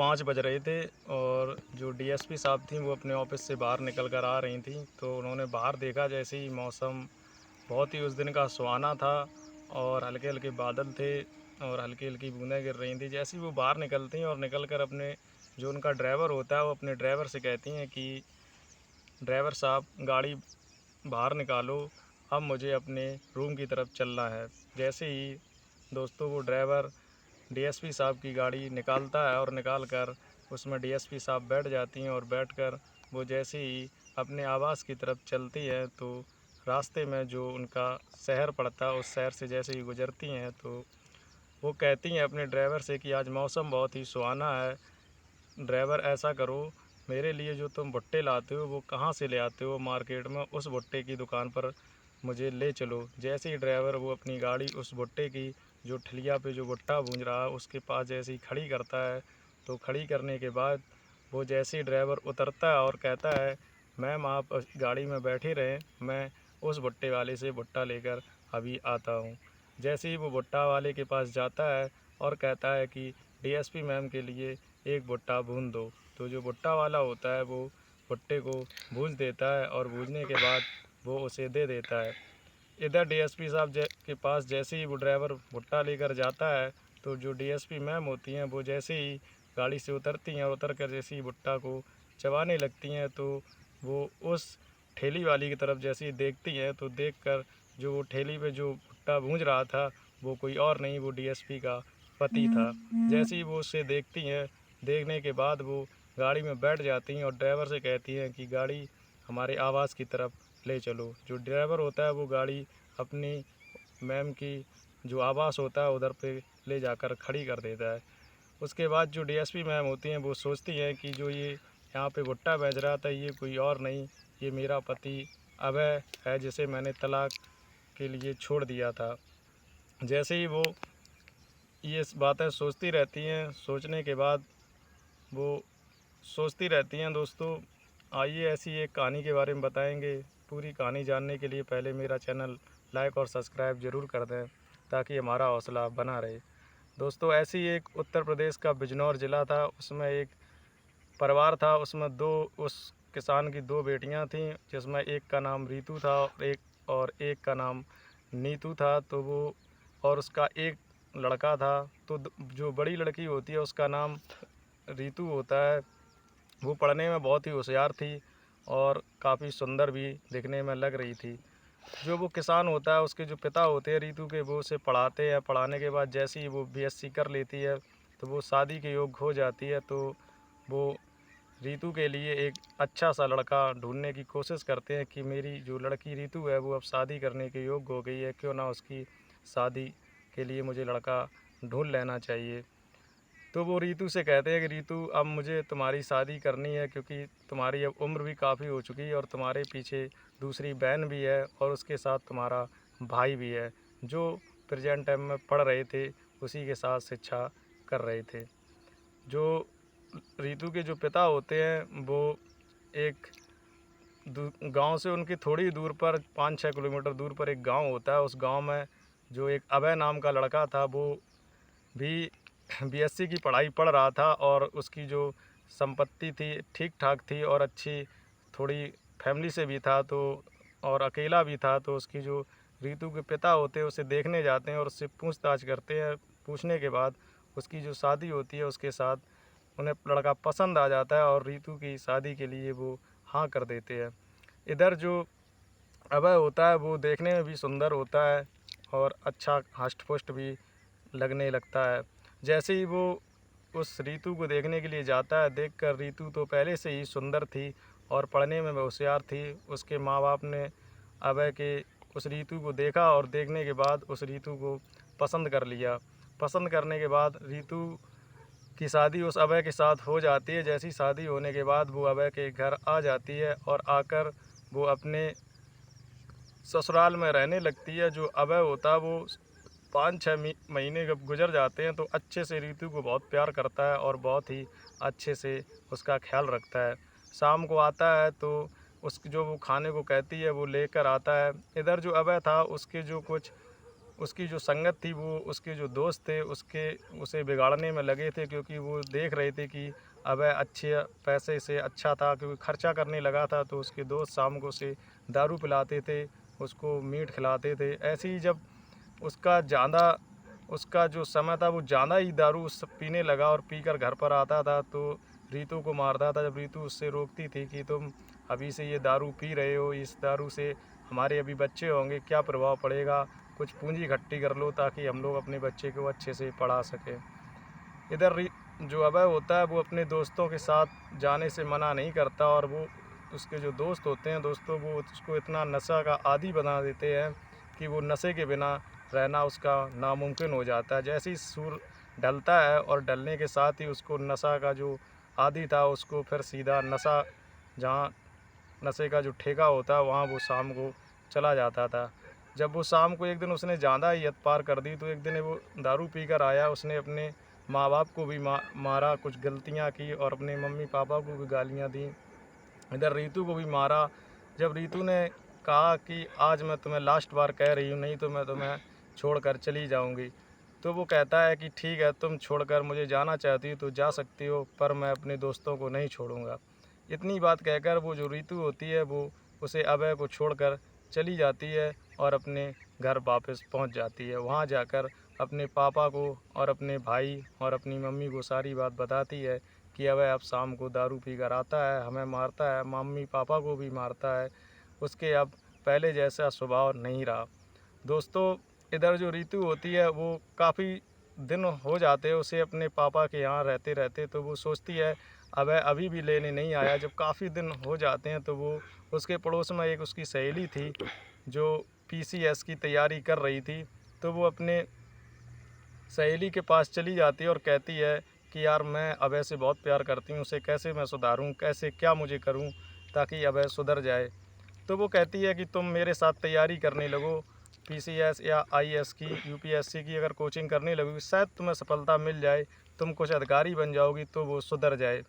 5 बज रहे थे और जो डीएसपी साहब थीं वो अपने ऑफिस से बाहर निकल कर आ रही थीं, तो उन्होंने बाहर देखा। जैसे ही मौसम बहुत ही उस दिन का सुहाना था और हल्के-हल्के बादल थे और हल्की-हल्की बूँदें गिर रही थीं। जैसे ही वो बाहर निकलती हैं और निकल कर अपने जो उनका ड्राइवर होता है, वो अपने ड्राइवर से कहती हैं कि ड्राइवर साहब गाड़ी बाहर निकालो, अब मुझे अपने रूम की तरफ चलना है। जैसे ही दोस्तों वो ड्राइवर डीएसपी साहब की गाड़ी निकालता है और निकाल कर उसमें डीएसपी साहब बैठ जाती हैं और बैठकर वो जैसे ही अपने आवास की तरफ चलती हैं, तो रास्ते में जो उनका शहर पड़ता है उस शहर से जैसे ही गुजरती हैं, तो वो कहती हैं अपने ड्राइवर से कि आज मौसम बहुत ही सुहाना है। ड्राइवर ऐसा करो, मेरे लिए जो तुम भुट्टे लाते हो वो कहाँ से ले आते हो मार्केट में, उस भुट्टे की दुकान पर मुझे ले चलो। जैसे ही ड्राइवर वो अपनी गाड़ी उस भुट्टे की जो ठेलिया पे जो भुट्टा भून रहा है उसके पास जैसे ही खड़ी करता है, तो खड़ी करने के बाद वो जैसे ही ड्राइवर उतरता है और कहता है, मैम आप गाड़ी में बैठे रहें, मैं उस भुट्टे वाले से भुट्टा लेकर अभी आता हूँ। जैसे ही वो भुट्टा वाले के पास जाता है और कहता है कि डीएसपी मैम के लिए एक भुट्टा भून दो, तो जो भुट्टा वाला होता है वो भुट्टे को भून देता है और भूनने के बाद वो उसे दे देता है। इधर डीएसपी साहब के पास जैसे ही वो ड्राइवर भुट्टा लेकर जाता है, तो जो डीएसपी मैम होती हैं वो जैसे ही गाड़ी से उतरती हैं और उतर कर जैसे ही भुट्टा को चबाने लगती हैं, तो वो उस ठेली वाली की तरफ जैसे ही देखती हैं, तो देखकर जो वो ठेली पे जो भुट्टा भूंज रहा था वो कोई और नहीं, वो डीएसपी का पति था। जैसे ही वो उसे देखती हैं, देखने के बाद वो गाड़ी में बैठ जाती हैं और ड्राइवर से कहती हैं कि गाड़ी हमारे आवास की तरफ ले चलो। जो ड्राइवर होता है वो गाड़ी अपनी मैम की जो आवास होता है उधर पे ले जाकर खड़ी कर देता है। उसके बाद जो डीएसपी मैम होती हैं वो सोचती हैं कि जो ये यहाँ पे भुट्टा बेच रहा था ये कोई और नहीं, ये मेरा पति अभय है जिसे मैंने तलाक के लिए छोड़ दिया था। जैसे ही वो ये बातें सोचती रहती हैं, सोचने के बाद वो सोचती रहती हैं दोस्तों। आइए ऐसी एक कहानी के बारे में बताएंगे। पूरी कहानी जानने के लिए पहले मेरा चैनल लाइक और सब्सक्राइब ज़रूर कर दें ताकि हमारा हौसला बना रहे। दोस्तों ऐसी एक उत्तर प्रदेश का बिजनौर ज़िला था, उसमें एक परिवार था। उसमें दो उस किसान की दो बेटियां थीं, जिसमें एक का नाम रीतू था और एक का नाम नीतू था। तो वो और उसका एक लड़का था। तो जो बड़ी लड़की होती है उसका नाम रीतू होता है। वो पढ़ने में बहुत ही होशियार थी और काफ़ी सुंदर भी दिखने में लग रही थी। जो वो किसान होता है उसके जो पिता होते हैं रीतू के, वो उसे पढ़ाते हैं। पढ़ाने के बाद जैसे ही वो बीएससी कर लेती है तो वो शादी के योग्य हो जाती है। तो वो रीतू के लिए एक अच्छा सा लड़का ढूंढने की कोशिश करते हैं कि मेरी जो लड़की रीतू है वो अब शादी करने के योग्य हो गई है, क्यों ना उसकी शादी के लिए मुझे लड़का ढूंढ लेना चाहिए। तो वो रीतू से कहते हैं कि रीतू अब मुझे तुम्हारी शादी करनी है, क्योंकि तुम्हारी अब उम्र भी काफ़ी हो चुकी है और तुम्हारे पीछे दूसरी बहन भी है और उसके साथ तुम्हारा भाई भी है, जो प्रेजेंट टाइम में पढ़ रहे थे, उसी के साथ शिक्षा कर रहे थे। जो रीतू के जो पिता होते हैं वो एक गांव से उनकी थोड़ी दूर पर 5-6 किलोमीटर दूर पर एक गांव होता है। उस गांव में जो एक अभय नाम का लड़का था वो भी बीएससी की पढ़ाई पढ़ रहा था और उसकी जो संपत्ति थी ठीक ठाक थी और अच्छी थोड़ी फैमिली से भी था, तो और अकेला भी था। तो उसकी जो रीतू के पिता होते हैं उसे देखने जाते हैं और उससे पूछताछ करते हैं। पूछने के बाद उसकी जो शादी होती है उसके साथ उन्हें लड़का पसंद आ जाता है और रीतू की शादी के लिए वो हाँ कर देते हैं। इधर जो अभय होता है वो देखने में भी सुंदर होता है और अच्छा हष्ट पुष्ट भी लगने लगता है। जैसे ही वो उस रीतू को देखने के लिए जाता है, देखकर रीतू तो पहले से ही सुंदर थी और पढ़ने में होशियार थी। उसके माँ बाप ने अभय के उस रीतू को देखा और देखने के बाद उस रीतू को पसंद कर लिया। पसंद करने के बाद रीतू की शादी उस अभय के साथ हो जाती है। जैसी शादी होने के बाद वो अभय के घर आ जाती है और आकर वो अपने ससुराल में रहने लगती है। जो अभय होता है वो 5-6 महीने जब गुजर जाते हैं तो अच्छे से रीतू को बहुत प्यार करता है और बहुत ही अच्छे से उसका ख्याल रखता है। शाम को आता है तो उसकी जो वो खाने को कहती है वो लेकर आता है। इधर जो अभय था उसके जो कुछ उसकी जो संगत थी, वो उसके जो दोस्त थे उसे बिगाड़ने में लगे थे, क्योंकि वो देख रहे थे कि अबे अच्छे पैसे से अच्छा था, क्योंकि खर्चा करने लगा था। तो उसके दोस्त शाम को उसे दारू पिलाते थे, उसको मीट खिलाते थे। ऐसे ही जब उसका जो समय था वो ज़्यादा ही दारू पीने लगा और पीकर घर पर आता था, तो रीतू को मारता था। जब रीतू उससे रोकती थी कि तुम अभी से ये दारू पी रहे हो, इस दारू से हमारे अभी बच्चे होंगे, क्या प्रभाव पड़ेगा, कुछ पूंजी इकट्ठी कर लो ताकि हम लोग अपने बच्चे को अच्छे से पढ़ा सकें। इधर जो अभय होता है वो अपने दोस्तों के साथ जाने से मना नहीं करता, और वो उसके जो दोस्त होते हैं दोस्तों, वो उसको इतना नशा का आदी बना देते हैं कि वो नशे के बिना रहना उसका नामुमकिन हो जाता है। जैसे ही सूर्य ढलता है और ढलने के साथ ही उसको नशा का जो आदी था उसको फिर सीधा नशा, जहाँ नशे का जो ठेका होता है वहाँ वो शाम को चला जाता था। जब वो शाम को एक दिन उसने ज़्यादा ही हद पार कर दी, तो एक दिन वो दारू पीकर आया, उसने अपने माँ बाप को भी मारा, कुछ गलतियाँ की और अपने मम्मी पापा को भी गालियाँ दी। इधर रीतू को भी मारा। जब रीतू ने कहा कि आज मैं तुम्हें लास्ट बार कह रही हूँ, नहीं तो मैं तुम्हें छोड़कर चली जाऊँगी, तो वो कहता है कि ठीक है, तुम छोड़कर मुझे जाना चाहती हो तो जा सकती हो, पर मैं अपने दोस्तों को नहीं छोड़ूंगा। इतनी बात कहकर वो जो रीतू होती है वो उसे अभय को छोड़कर चली जाती है और अपने घर वापस पहुंच जाती है। वहां जाकर अपने पापा को और अपने भाई और अपनी मम्मी को सारी बात बताती है कि अभय अब शाम को दारू पी कर आता है, हमें मारता है, मम्मी पापा को भी मारता है, उसके अब पहले जैसा स्वभाव नहीं रहा। दोस्तों, इधर जो रीतू होती है वो काफ़ी दिन हो जाते हैं उसे अपने पापा के यहाँ रहते रहते, तो वो सोचती है अबे अभी भी लेने नहीं आया। जब काफ़ी दिन हो जाते हैं तो वो उसके पड़ोस में एक उसकी सहेली थी जो पीसीएस की तैयारी कर रही थी, तो वो अपने सहेली के पास चली जाती है और कहती है कि यार मैं अभय से बहुत प्यार करती हूँ, उसे कैसे मैं सुधारूँ, कैसे क्या मुझे करूँ ताकि अभय सुधर जाए। तो वो कहती है कि तुम मेरे साथ तैयारी करने लगो, पीसीएस या आईएएस की, यूपीएससी की अगर कोचिंग करने लगोगी शायद तुम्हें सफलता मिल जाए, तुम कुछ अधिकारी बन जाओगी तो वो सुधर जाए।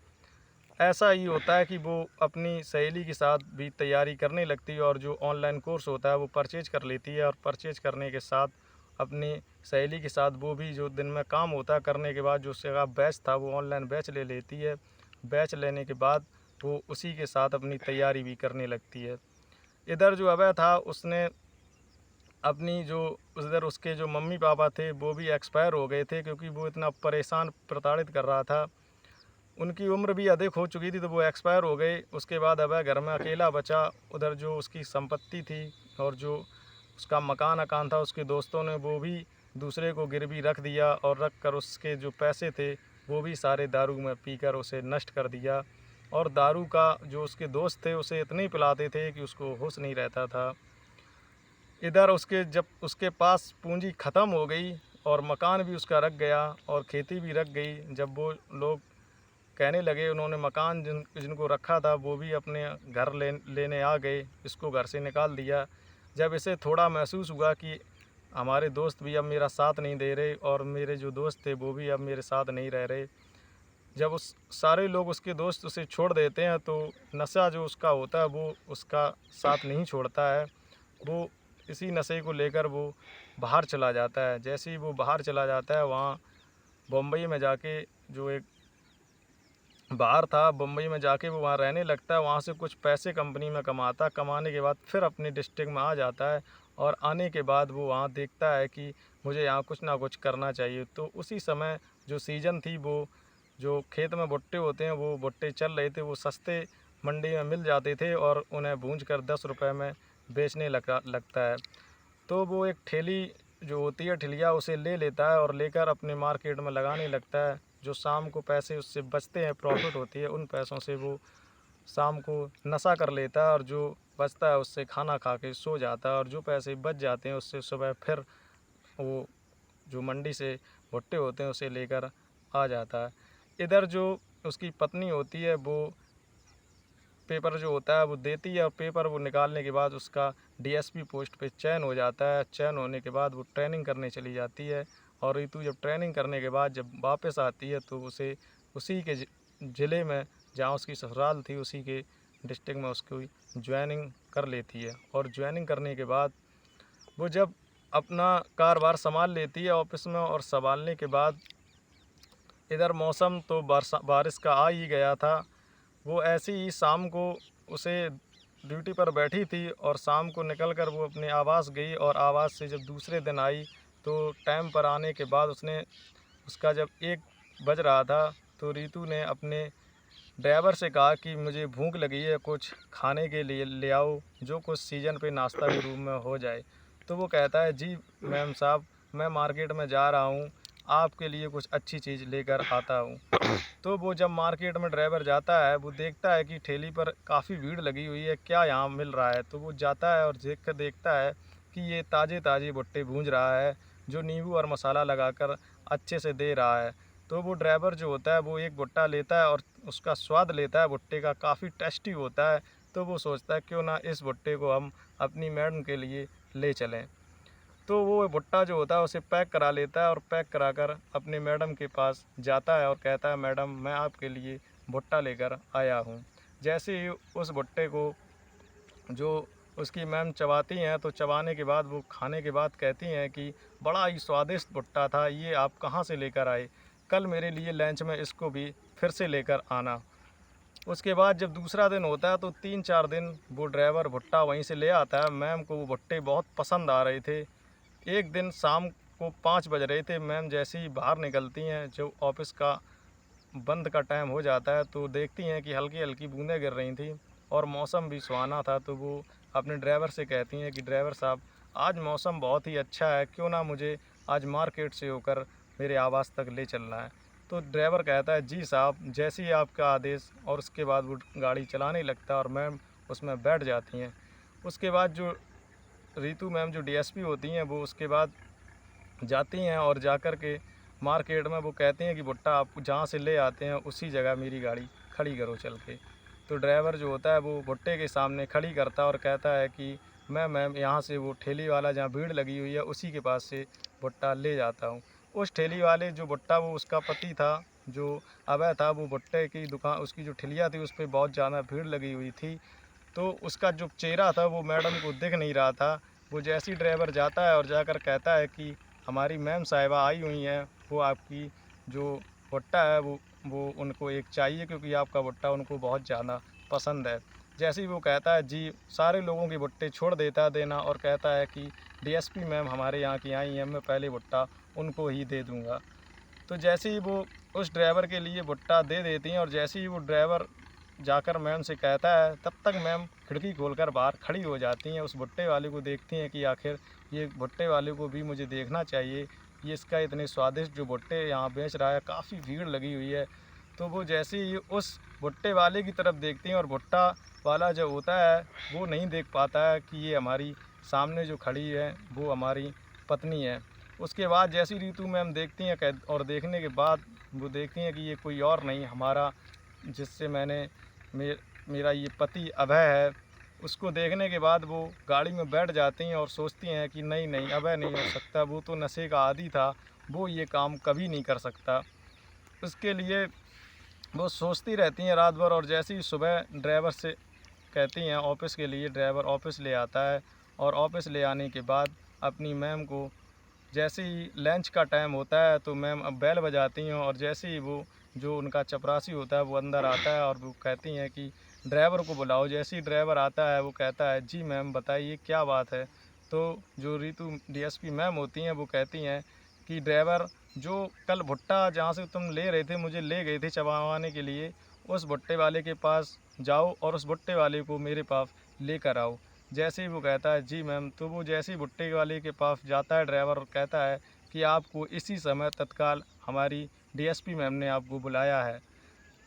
ऐसा ही होता है कि वो अपनी सहेली के साथ भी तैयारी करने लगती है और जो ऑनलाइन कोर्स होता है वो परचेज कर लेती है, और परचेज करने के साथ अपनी सहेली के साथ वो भी जो दिन में काम होता है करने के बाद जो उसका बैच था वो ऑनलाइन बैच ले लेती है। बैच लेने के बाद वो उसी के साथ अपनी तैयारी भी करने लगती है। इधर जो अभय था उसने अपनी जो उधर उसके जो मम्मी पापा थे वो भी एक्सपायर हो गए थे, क्योंकि वो इतना परेशान प्रताड़ित कर रहा था। उनकी उम्र भी अधिक हो चुकी थी तो वो एक्सपायर हो गए। उसके बाद अभय घर में अकेला बचा। उधर जो उसकी संपत्ति थी और जो उसका मकान अकान था उसके दोस्तों ने वो भी दूसरे को गिरवी रख दिया, और रख कर उसके जो पैसे थे वो भी सारे दारू में पीकर उसे नष्ट कर दिया। और दारू का जो उसके दोस्त थे उसे इतने पिलाते थे कि उसको होश नहीं रहता था। इधर जब उसके पास पूंजी ख़त्म हो गई और मकान भी उसका रख गया और खेती भी रख गई, जब वो लोग कहने लगे, उन्होंने मकान जिनको रखा था वो भी अपने घर लेने आ गए, इसको घर से निकाल दिया। जब इसे थोड़ा महसूस हुआ कि हमारे दोस्त भी अब मेरा साथ नहीं दे रहे और मेरे जो दोस्त थे वो भी अब मेरे साथ नहीं रह रहे, जब उस सारे लोग उसके दोस्त उसे छोड़ देते हैं तो नशा जो उसका होता है वो उसका साथ नहीं छोड़ता है। वो इसी नशे को लेकर वो बाहर चला जाता है। जैसे ही वो बाहर चला जाता है वहाँ बम्बई में जाके जो एक बाहर था, बम्बई में जाके वो वहाँ रहने लगता है। वहाँ से कुछ पैसे कंपनी में कमाता, कमाने के बाद फिर अपने डिस्ट्रिक्ट में आ जाता है, और आने के बाद वो वहाँ देखता है कि मुझे यहाँ कुछ ना कुछ करना चाहिए। तो उसी समय जो सीज़न थी वो जो खेत में भुट्टे होते हैं वो भुट्टे चल रहे थे, वो सस्ते मंडी में मिल जाते थे और उन्हें भूंज कर 10 रुपये में बेचने लगता है। तो वो एक ठेली जो होती है ठेलिया उसे ले लेता है और लेकर अपने मार्केट में लगाने लगता है। जो शाम को पैसे उससे बचते हैं, प्रॉफिट होती है, उन पैसों से वो शाम को नशा कर लेता है और जो बचता है उससे खाना खा के सो जाता है, और जो पैसे बच जाते हैं उससे सुबह फिर वो जो मंडी से भुट्टे होते हैं उसे लेकर आ जाता है। इधर जो उसकी पत्नी होती है वो पेपर जो होता है वो देती है, और पेपर वो निकालने के बाद उसका डीएसपी पोस्ट पे चयन हो जाता है। चयन होने के बाद वो ट्रेनिंग करने चली जाती है, और ऋतु जब ट्रेनिंग करने के बाद जब वापस आती है तो उसे उसी के ज़िले में जहाँ उसकी ससुराल थी उसी के डिस्ट्रिक्ट में उसकी ज्वाइनिंग कर लेती है। और ज्वाइनिंग करने के बाद वो जब अपना कारोबार संभाल लेती है ऑफिस में। और संभालने के बाद इधर मौसम तो बारिश का आ ही गया था। वो ऐसे ही शाम को उसे ड्यूटी पर बैठी थी और शाम को निकल कर वो अपने आवास गई, और आवास से जब दूसरे दिन आई तो टाइम पर आने के बाद उसका जब 1 बज रहा था तो रितु ने अपने ड्राइवर से कहा कि मुझे भूख लगी है, कुछ खाने के लिए ले आओ, जो कुछ सीज़न पे नाश्ता भी रूम में हो जाए। तो वो कहता है, जी मैम साहब, मैं मार्केट में जा रहा हूँ, आपके लिए कुछ अच्छी चीज़ लेकर आता हूँ। तो वो जब मार्केट में ड्राइवर जाता है, वो देखता है कि ठेली पर काफ़ी भीड़ लगी हुई है, क्या यहाँ मिल रहा है। तो वो जाता है और देख कर देखता है कि ये ताज़े ताज़े भुट्टे भूंज रहा है, जो नींबू और मसाला लगाकर अच्छे से दे रहा है। तो वो ड्राइवर जो होता है वो एक भुट्टा लेता है और उसका स्वाद लेता है भुट्टे का, काफ़ी टेस्टी होता है। तो वो सोचता है क्यों ना इस भुट्टे को हम अपनी मैडम के लिए ले चलें। तो वो भुट्टा जो होता है उसे पैक करा लेता है और पैक कराकर अपनी मैडम के पास जाता है और कहता है, मैडम मैं आपके लिए भुट्टा लेकर आया हूँ। जैसे ही उस भुट्टे को जो उसकी मैम चबाती हैं, तो चबाने के बाद वो खाने के बाद कहती हैं कि बड़ा ही स्वादिष्ट भुट्टा था, ये आप कहाँ से लेकर आए? कल मेरे लिए लंच में इसको भी फिर से लेकर आना। उसके बाद जब दूसरा दिन होता है तो 3-4 दिन वो ड्राइवर भुट्टा वहीं से ले आता है। मैम को वो भुट्टे बहुत पसंद आ रहे थे। एक दिन शाम को 5 बज रहे थे, मैम जैसे ही बाहर निकलती हैं, जो ऑफिस का बंद का टाइम हो जाता है, तो देखती हैं कि हल्की हल्की बूंदें गिर रही थी और मौसम भी सुहाना था। तो वो अपने ड्राइवर से कहती हैं कि ड्राइवर साहब, आज मौसम बहुत ही अच्छा है, क्यों ना मुझे आज मार्केट से होकर मेरे आवास तक ले चलना है। तो ड्राइवर कहता है, जी साहब, जैसे ही आपका आदेश। और उसके बाद वो गाड़ी चलाने लगता है और मैम उसमें बैठ जाती हैं। उसके बाद जो रितु मैम जो डीएसपी होती हैं, वो उसके बाद जाती हैं और जाकर के मार्केट में वो कहती हैं कि भुट्टा आप जहाँ से ले आते हैं उसी जगह मेरी गाड़ी खड़ी करो चल के। तो ड्राइवर जो होता है वो भुट्टे के सामने खड़ी करता है और कहता है कि मैं मैम यहाँ से वो ठेली वाला जहाँ भीड़ लगी हुई है उसी के पास से भुट्टा ले जाता हूँ। उस ठेली वाले जो भुट्टा, वो उसका पति था जो अभय था, वो भुट्टे की दुकान, उसकी जो ठेलिया थी उस पर बहुत ज़्यादा भीड़ लगी हुई थी। तो उसका जो चेहरा था वो मैडम को दिख नहीं रहा था। वो जैसे ही ड्राइवर जाता है और जाकर कहता है कि हमारी मैम साहिबा आई हुई हैं, वो आपकी जो भुट्टा है वो उनको एक चाहिए, क्योंकि आपका भुट्टा उनको बहुत ज़्यादा पसंद है। जैसे ही वो कहता है, जी, सारे लोगों के भुट्टे छोड़ देना और कहता है कि डीएसपी मैम हमारे यहाँ की आई हैं, मैं पहले भुट्टा उनको ही दे दूँगा। तो जैसे ही वो उस ड्राइवर के लिए भुट्टा दे देती हैं और जैसे ही वो ड्राइवर जाकर मैम से कहता है, तब तक मैम खिड़की खोलकर बाहर खड़ी हो जाती हैं। उस भुट्टे वाले को देखती हैं कि आखिर ये भुट्टे वाले को भी मुझे देखना चाहिए, ये इसका इतने स्वादिष्ट जो भुट्टे यहाँ बेच रहा है, काफ़ी भीड़ लगी हुई है। तो वो जैसे ही उस भुट्टे वाले की तरफ देखती हैं और भुट्टा वाला जो होता है वो नहीं देख पाता है कि ये हमारी सामने जो खड़ी है वो हमारी पत्नी है। उसके बाद जैसी रितु मैम देखती हैं और देखने के बाद वो देखती हैं कि ये कोई और नहीं, हमारा जिससे मेरा ये पति अभय है। उसको देखने के बाद वो गाड़ी में बैठ जाती हैं और सोचती हैं कि नहीं नहीं, अभय नहीं हो सकता, वो तो नशे का आदी था, वो ये काम कभी नहीं कर सकता। उसके लिए वो सोचती रहती हैं रात भर। और जैसे ही सुबह ड्राइवर से कहती हैं ऑफ़िस के लिए, ड्राइवर ऑफ़िस ले आता है और ऑफ़िस ले आने के बाद अपनी मैम को जैसे ही लंच का टाइम होता है तो मैम अब बेल बजाती हैं और जैसे ही वो जो उनका चपरासी होता है वो अंदर आता है और वो कहती हैं कि ड्राइवर को बुलाओ। जैसे ही ड्राइवर आता है वो कहता है, जी मैम बताइए क्या बात है। तो जो रितु डीएसपी मैम होती हैं वो कहती हैं कि ड्राइवर, जो कल भुट्टा जहाँ से तुम ले रहे थे, मुझे ले गए थे चबाने के लिए, उस भुट्टे वाले के पास जाओ और उस भुट्टे वाले को मेरे पास लेकर आओ। जैसे ही वो कहता है, जी मैम, तो वो जैसे ही भुट्टे वाले के पास जाता है ड्राइवर और कहता है कि आपको इसी समय तत्काल हमारी डीएसपी मैम ने आपको बुलाया है।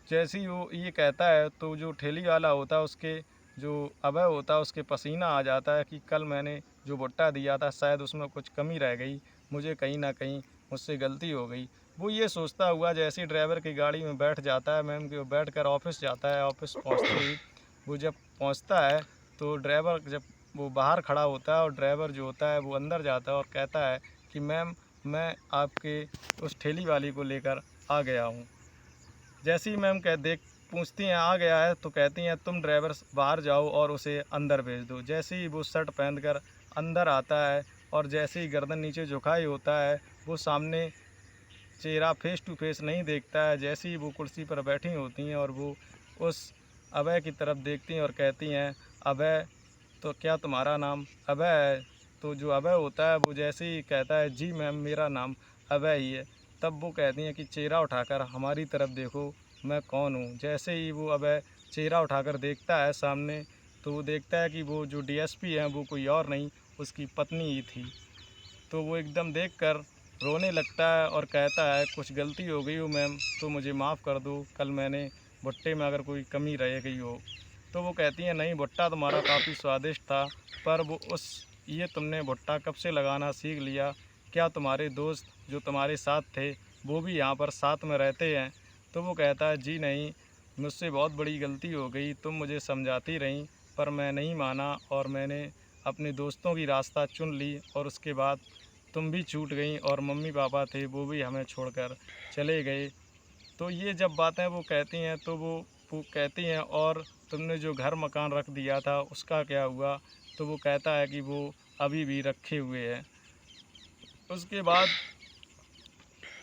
जैसे ही वो ये कहता है तो जो ठेली वाला होता है, उसके जो अभय होता है, उसके पसीना आ जाता है कि कल मैंने जो भुट्टा दिया था शायद उसमें कुछ कमी रह गई, मुझे कहीं ना कहीं मुझसे गलती हो गई। वो ये सोचता हुआ जैसे ही ड्राइवर की गाड़ी में बैठ जाता है, मैम के बैठ कर ऑफिस जाता है। ऑफिस पहुँचते ही वो जब पहुँचता है तो ड्राइवर जब वो बाहर खड़ा होता है और ड्राइवर जो होता है वो अंदर जाता है और कहता है कि मैम, मैं आपके उस ठेली वाली को लेकर आ गया हूँ। जैसे ही मैम कह देख पूछती हैं आ गया है, तो कहती हैं तुम ड्राइवर बाहर जाओ और उसे अंदर भेज दो। जैसे ही वो शर्ट पहन कर अंदर आता है और जैसे ही गर्दन नीचे झुकाए होता है, वो सामने चेहरा फेस टू फेस नहीं देखता है। जैसे ही वो कुर्सी पर बैठी होती हैं और वो उस अभय की तरफ देखती हैं और कहती हैं, अभय, तो क्या तुम्हारा नाम अभय है? तो जो अभय होता है वो जैसे ही कहता है, जी मैम मेरा नाम अभय ही है, तब वो कहती हैं कि चेहरा उठाकर हमारी तरफ देखो, मैं कौन हूँ। जैसे ही वो अभय चेहरा उठाकर देखता है सामने, तो वो देखता है कि वो जो डीएसपी हैं वो कोई और नहीं, उसकी पत्नी ही थी। तो वो एकदम देखकर रोने लगता है और कहता है, कुछ गलती हो गई हो मैम तो मुझे माफ़ कर दो, कल मैंने भुट्टे में अगर कोई कमी रह गई हो। तो वो कहती हैं, नहीं भुट्टा तुम्हारा काफ़ी स्वादिष्ट था, पर वो ये तुमने भुट्टा कब से लगाना सीख लिया? क्या तुम्हारे दोस्त जो तुम्हारे साथ थे वो भी यहाँ पर साथ में रहते हैं? तो वो कहता है, जी नहीं, मुझसे बहुत बड़ी गलती हो गई, तुम मुझे समझाती रहीं पर मैं नहीं माना और मैंने अपने दोस्तों की रास्ता चुन ली, और उसके बाद तुम भी छूट गई और मम्मी पापा थे वो भी हमें छोड़कर चले गए। तो ये जब बातें वो कहती हैं तो वो कहती हैं, और तुमने जो घर मकान रख दिया था उसका क्या हुआ? तो वो कहता है कि वो अभी भी रखे हुए हैं। उसके बाद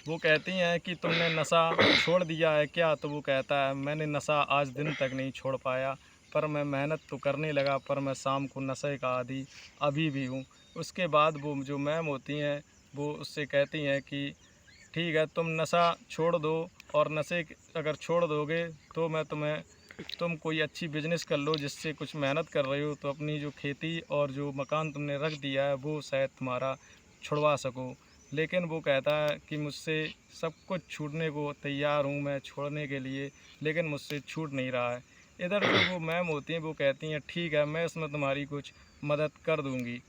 वो कहती हैं कि तुमने नशा छोड़ दिया है क्या? तो वो कहता है, मैंने नशा आज दिन तक नहीं छोड़ पाया, पर मैं मेहनत तो करने लगा, पर मैं शाम को नशे का आदी अभी भी हूँ। उसके बाद वो जो मैम होती हैं वो उससे कहती हैं कि ठीक है, तुम नशा छोड़ दो, और नशे अगर छोड़ दोगे तो मैं तुम कोई अच्छी बिजनेस कर लो, जिससे कुछ मेहनत कर रहे हो तो अपनी जो खेती और जो मकान तुमने रख दिया है वो शायद तुम्हारा छुड़वा सको। लेकिन वो कहता है कि मुझसे सब कुछ छूटने को तैयार हूँ मैं छोड़ने के लिए, लेकिन मुझसे छूट नहीं रहा है। इधर जो वो मैम होती हैं वो कहती हैं, ठीक है, मैं इसमें तुम्हारी कुछ मदद कर दूँगी।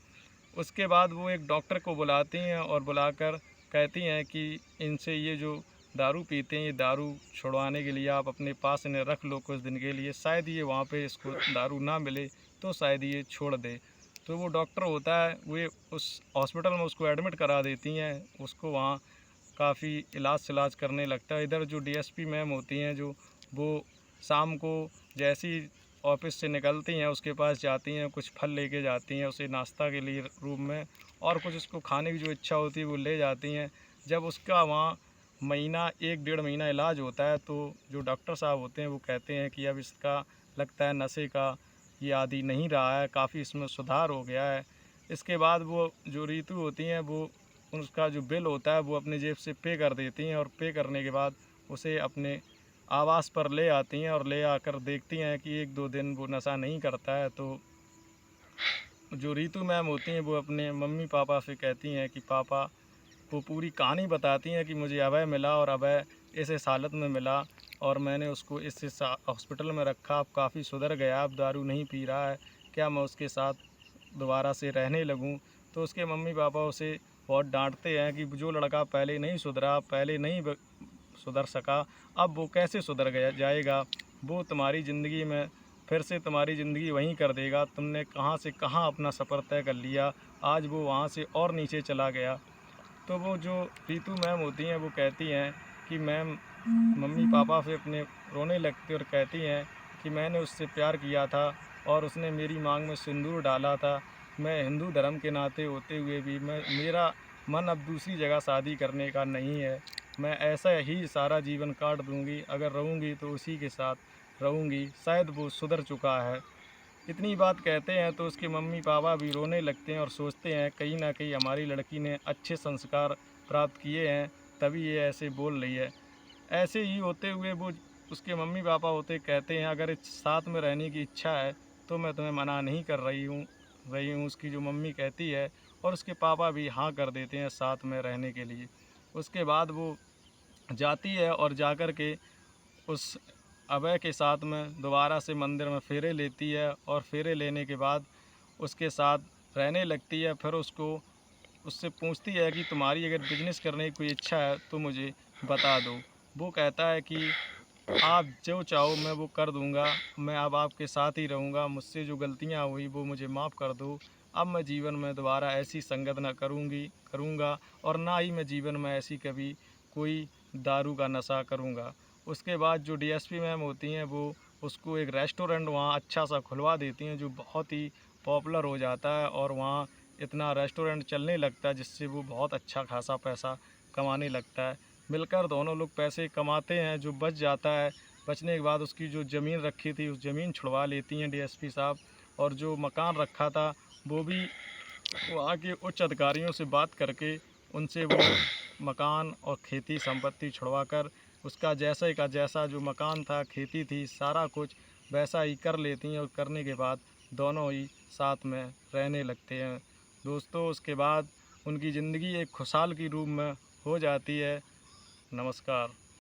उसके बाद वो एक डॉक्टर को बुलाती हैं और बुलाकर कहती हैं कि इनसे ये जो दारू पीते हैं, ये दारू छुड़वाने के लिए आप अपने पास इन्हें रख लो कुछ दिन के लिए, शायद ये वहाँ पे इसको दारू ना मिले तो शायद ये छोड़ दे। तो वो डॉक्टर होता है, वे उस हॉस्पिटल में उसको एडमिट करा देती हैं, उसको वहाँ काफ़ी इलाज करने लगता है। इधर जो डीएसपी मैम होती हैं जो, वो शाम को जैसी ऑफिस से निकलती हैं उसके पास जाती हैं, कुछ फल लेके जाती हैं उसे नाश्ता के लिए रूम में, और कुछ उसको खाने की जो इच्छा होती है वो ले जाती हैं। जब उसका वहाँ महीना 1 डेढ़ महीना इलाज होता है तो जो डॉक्टर साहब होते हैं वो कहते हैं कि अब इसका लगता है नशे का ये आदी नहीं रहा है, काफ़ी इसमें सुधार हो गया है। इसके बाद वो जो रीतू होती हैं वो उसका जो बिल होता है वो अपनी जेब से पे कर देती हैं, और पे करने के बाद उसे अपने आवास पर ले आती हैं, और ले आकर देखती हैं कि 1-2 दिन वो नशा नहीं करता है। तो जो रीतू मैम होती हैं वो अपने मम्मी पापा से कहती हैं कि पापा, वो पूरी कहानी बताती हैं कि मुझे अभय मिला और अभय इस हालत में मिला, और मैंने उसको इस हॉस्पिटल में रखा, अब काफ़ी सुधर गया, अब दारू नहीं पी रहा है, क्या मैं उसके साथ दोबारा से रहने लगूं? तो उसके मम्मी पापा उसे बहुत डांटते हैं कि जो लड़का पहले नहीं सुधरा, पहले नहीं सुधर सका, अब वो कैसे सुधर गया जाएगा? वो तुम्हारी ज़िंदगी में फिर से तुम्हारी ज़िंदगी वहीं कर देगा। तुमने कहाँ से कहाँ अपना सफ़र तय कर लिया, आज वो वहाँ से और नीचे चला गया। तो वो जो रीतू मैम होती हैं वो कहती हैं कि मैम, मम्मी पापा से अपने रोने लगती और कहती हैं कि मैंने उससे प्यार किया था और उसने मेरी मांग में सिंदूर डाला था। मैं हिंदू धर्म के नाते होते हुए भी मेरा मन अब दूसरी जगह शादी करने का नहीं है। मैं ऐसा ही सारा जीवन काट दूंगी, अगर रहूंगी तो उसी के साथ रहूंगी, शायद वो सुधर चुका है। इतनी बात कहते हैं तो उसके मम्मी पापा भी रोने लगते हैं और सोचते हैं कहीं ना कहीं हमारी लड़की ने अच्छे संस्कार प्राप्त किए हैं, तभी ये ऐसे बोल रही है। ऐसे ही होते हुए वो उसके मम्मी पापा होते कहते हैं, अगर इस साथ में रहने की इच्छा है तो मैं तुम्हें मना नहीं कर रही हूँ उसकी जो मम्मी कहती है, और उसके पापा भी हाँ कर देते हैं साथ में रहने के लिए। उसके बाद वो जाती है और जाकर के उस अभय के साथ में दोबारा से मंदिर में फेरे लेती है, और फेरे लेने के बाद उसके साथ रहने लगती है। फिर उससे पूछती है कि तुम्हारी अगर बिजनेस करने की कोई इच्छा है तो मुझे बता दो। वो कहता है कि आप जो चाहो मैं वो कर दूंगा, मैं अब आपके साथ ही रहूँगा, मुझसे जो गलतियाँ हुई वो मुझे माफ़ कर दो। अब मैं जीवन में दोबारा ऐसी संगत ना करूँगा, और ना ही मैं जीवन में ऐसी कभी कोई दारू का नशा करूँगा। उसके बाद जो डीएसपी मैम होती हैं वो उसको एक रेस्टोरेंट वहाँ अच्छा सा खुलवा देती हैं जो बहुत ही पॉपुलर हो जाता है, और वहाँ इतना रेस्टोरेंट चलने लगता है, जिससे वो बहुत अच्छा खासा पैसा कमाने लगता है। मिलकर दोनों लोग पैसे कमाते हैं, जो बच जाता है, बचने के बाद उसकी जो ज़मीन रखी थी उस ज़मीन छुड़वा लेती हैं डीएसपी साहब, और जो मकान रखा था वो भी वहाँ के उच्च अधिकारियों से बात करके उनसे वो मकान और खेती संपत्ति छुड़वा कर उसका जैसे का जैसा जो मकान था, खेती थी, सारा कुछ वैसा ही कर लेती हैं, और करने के बाद दोनों ही साथ में रहने लगते हैं। दोस्तों, उसके बाद उनकी ज़िंदगी एक खुशहाल की रूप में हो जाती है। नमस्कार।